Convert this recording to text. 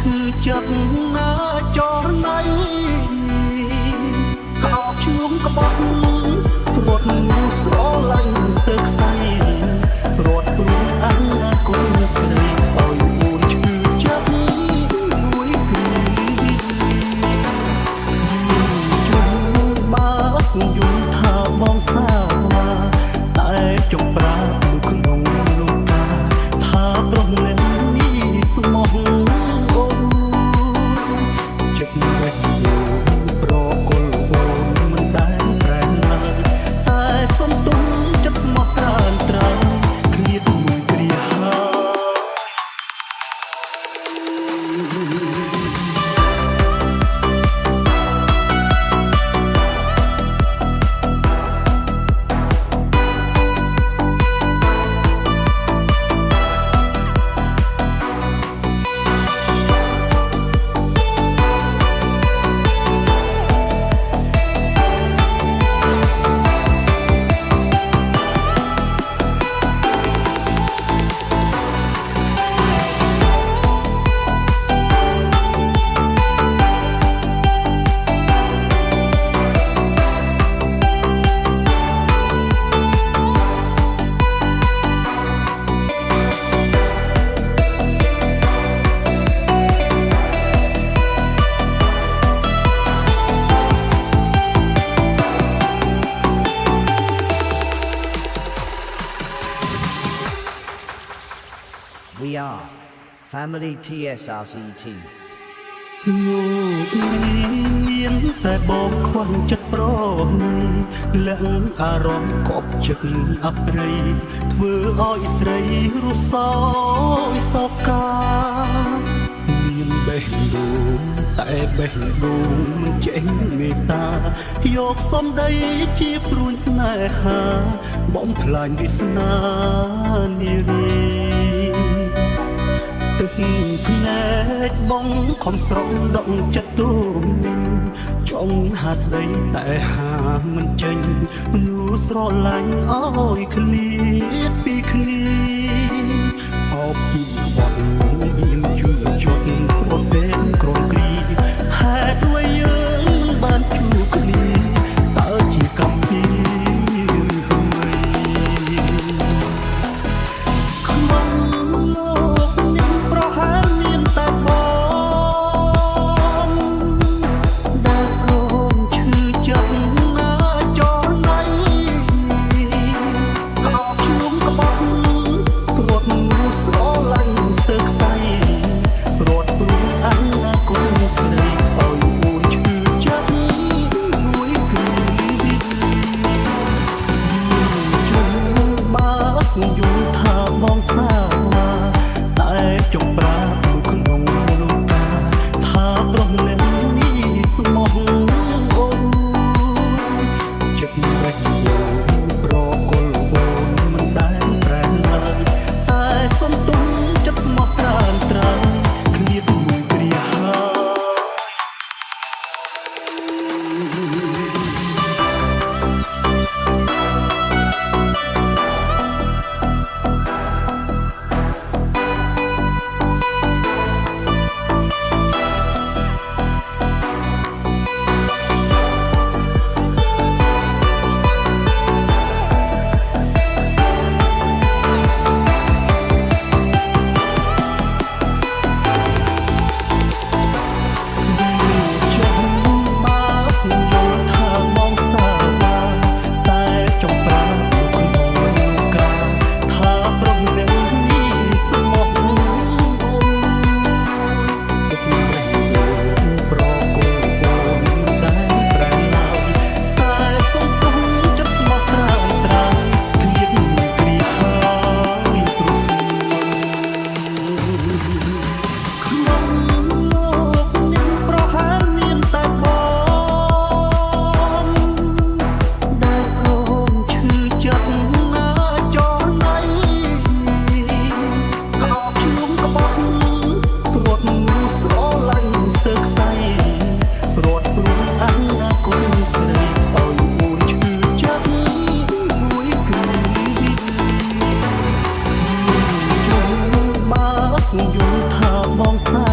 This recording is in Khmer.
ឈឺចិត្តណាចរណៃកោឈួងក្បត់រត់ស្រឡាញ់ស្ទើរខ្សែរត់ព្រួយអង្ណាកូនស្រីឲ្យអូនឈឺចិត្តមួយគ្រាជួយបាសយំថាបងសាវាតែចង់ប្រាប់នៅក្នុងលោកកាថាប្រុសអ្នកនេះស្មោះអូនចិត្តមិនប្រគល់អូនមិនដែលប្រែឡើយតែសុំទុំចិត្តស្មោះត្រានត្រាគ្នាមួយគ្រាហើយ We are Family TSRCT លោកមានតែបងខ្វះចិត្តប្រណីលះអារម្មណ៍កប់ចិត្តអប្រិយធ្វើឲ្យស្រីរស់សោយសោកកាមានបេះដូងតែបេះដូងមិនចេះមេត្តាយកសំដីជាព្រួយស្នេហាបំផ្លាញវាសនានារីទឹកភ្នែកបងខំស្រង់ដកចិត្តទូនឹងចង់ហាស្ដីតែហាមិនចេញមនុស្សស្រឡាញ់ឲ្យឃ្លាតពីគ្នាអបពីក្បត់មានជួយជាប់ប្រទេក្រំគ្រីហេតុអ្វីយើងមិនបានជួបគ្នាតើជាកម្មពីយល់ថាបងសាវាតែចង់ប្រាប់នៅក្នុងលោកកាថាប្រុសអ្នកនេះស្មោះអូនចិត្តមិនប្រគល់អូនមិនដែលប្រែឡើយតែសុំទុំចិត្តស្មោះត្រានត្រាគ្នាមួយគ្រាហើយ បងសា